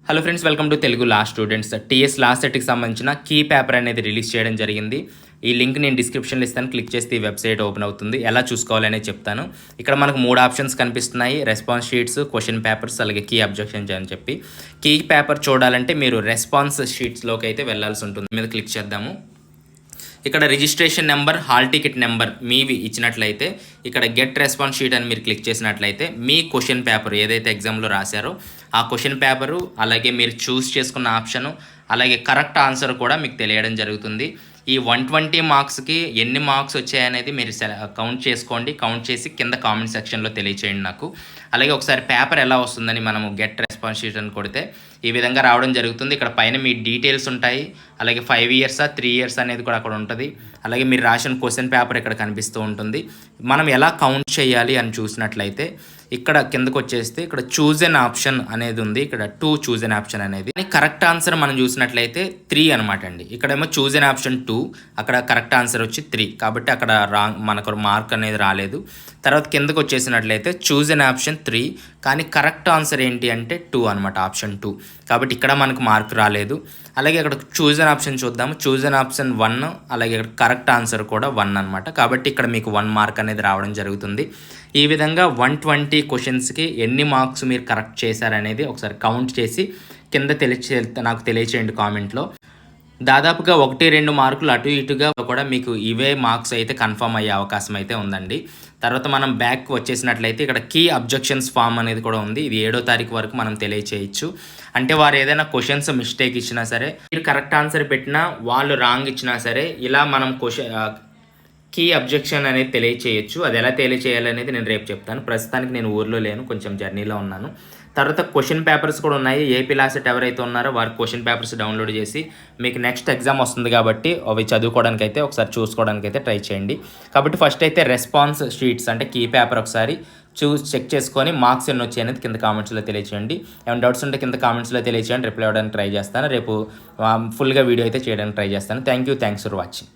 Hello friends, welcome to Telugu law students. TS law సెట్కి సంబంధించిన key paper అనేది release చేయడం జరిగింది. ఈ లింక్ నేను డిస్క్రిప్షన్లో ఇస్తాను. క్లిక్ చేస్తే ఈ వెబ్సైట్ ఓపెన్ అవుతుంది. ఎలా చూసుకోవాలనేది చెప్తాను. ఇక్కడ మనకు 3 ఆప్షన్స్ కనిపిస్తున్నాయి: రెస్పాన్స్ షీట్స్, క్వశ్చన్ పేపర్స్, అలాగే కీ అబ్జెక్షన్స్ అని చెప్పి. కీ పేపర్ చూడాలంటే మీరు రెస్పాన్స్ షీట్స్లోకి అయితే వెళ్ళాల్సి ఉంటుంది. మీద క్లిక్ చేద్దాము. ఇక్కడ registration number, hall ticket number మీవి ఇచ్చినట్లయితే ఇక్కడ గెట్ రెస్పాన్స్ షీట్ అని మీరు క్లిక్ చేసినట్లయితే మీ క్వశ్చన్ పేపర్ ఏదైతే ఎగ్జామ్లో రాశారో ఆ క్వశ్చన్ పేపరు, అలాగే మీరు చూస్ చేసుకున్న ఆప్షను, అలాగే కరెక్ట్ ఆన్సర్ కూడా మీకు తెలియడం జరుగుతుంది. ఈ 120 మార్క్స్కి ఎన్ని మార్క్స్ వచ్చాయనేది మీరు కౌంట్ చేసుకోండి. కౌంట్ చేసి కింద కామెంట్ సెక్షన్లో తెలియచేయండి నాకు. అలాగే ఒకసారి పేపర్ ఎలా వస్తుందని మనము గెట్ రెస్పాన్స్ షీట్ అని కొడితే ఈ విధంగా రావడం జరుగుతుంది. ఇక్కడ పైన మీ డీటెయిల్స్ ఉంటాయి. అలాగే 5 ఇయర్సా 3 ఇయర్స్ అనేది కూడా అక్కడ ఉంటుంది. అలాగే మీరు రాసిన క్వశ్చన్ పేపర్ ఇక్కడ కనిపిస్తూ ఉంటుంది. మనం ఎలా కౌంట్ చేయాలి అని చూసినట్లయితే ఇక్కడ కిందకు వచ్చేస్తే ఇక్కడ చూజ్ ఎన్ ఆప్షన్ అనేది ఉంది. ఇక్కడ 2 చూజ్ ఎన్ ఆప్షన్ అనేది. కరెక్ట్ ఆన్సర్ మనం చూసినట్లయితే 3 అనమాట అండి. ఇక్కడేమో చూజ్ ఎన్ ఆప్షన్ 2, అక్కడ కరెక్ట్ ఆన్సర్ వచ్చి 3, కాబట్టి అక్కడ మనకు మార్క్ అనేది రాలేదు. తర్వాత కిందకు వచ్చేసినట్లయితే చూజ్ ఎన్ ఆప్షన్ 3, కానీ కరెక్ట్ ఆన్సర్ ఏంటి అంటే 2 అనమాట, ఆప్షన్ 2, కాబట్టి ఇక్కడ మనకు మార్క్ రాలేదు. అలాగే ఇక్కడ చూజ్ ఎన్ ఆప్షన్ చూద్దాము. చూజ్ ఎన్ ఆప్షన్ 1, అలాగే ఇక్కడ కరెక్ట్ ఆన్సర్ కూడా 1 అనమాట, కాబట్టి ఇక్కడ మీకు 1 మార్క్ అనేది రావడం జరుగుతుంది. ఈ విధంగా 120 క్వశ్చన్స్కి ఎన్ని మార్క్స్ మీరు కరెక్ట్ చేశారనేది ఒకసారి కౌంట్ చేసి కింద నాకు తెలియచేయండి కామెంట్లో. దాదాపుగా 1-2 మార్కులు అటు ఇటుగా కూడా మీకు ఇవే మార్క్స్ అయితే కన్ఫర్మ్ అయ్యే అవకాశం అయితే ఉందండి. తర్వాత మనం బ్యాక్ వచ్చేసినట్లయితే ఇక్కడ కీ అబ్జెక్షన్స్ ఫామ్ అనేది కూడా ఉంది. ఇది 7వ తారీఖు వరకు మనం తెలియచేయచ్చు. అంటే వారు ఏదైనా క్వశ్చన్స్ మిస్టేక్ ఇచ్చినా సరే, మీరు కరెక్ట్ ఆన్సర్ పెట్టినా, వాళ్ళు రాంగ్ ఇచ్చినా సరే, ఇలా మనం కీ అబ్జెక్షన్ అనేది తెలియచేయచ్చు. అది ఎలా తెలియచేయాలనేది నేను రేపు చెప్తాను. ప్రస్తుతానికి నేను ఊర్లో లేను, కొంచెం జర్నీలో ఉన్నాను. తర్వాత క్వశ్చన్ పేపర్స్ కూడా ఉన్నాయి. ఏపీ లా సెట్ ఎవరైతే ఉన్నారో వారి క్వశ్చన్ పేపర్స్ డౌన్లోడ్ చేసి మీకు నెక్స్ట్ ఎగ్జామ్ వస్తుంది కాబట్టి అవి చదువుకోవడానికి అయితే ఒకసారి చూసుకోవడానికి అయితే ట్రై చేయండి. కాబట్టి ఫస్ట్ అయితే రెస్పాన్స్ షీట్స్ అంటే కీ పేపర్ ఒకసారి చెక్ చేసుకొని మార్క్స్ ఎన్ని వచ్చాయి అనేది కింద కామెంట్స్లో తెలియచేయండి. ఏమైనా డౌట్స్ ఉంటే కింద కామెంట్స్లో తెలియచేయండి. రిప్లై అవ్వడానికి ట్రై చేస్తాను. రేపు ఫుల్గా వీడియో అయితే చేయడానికి ట్రై చేస్తాను. Thanks for watching.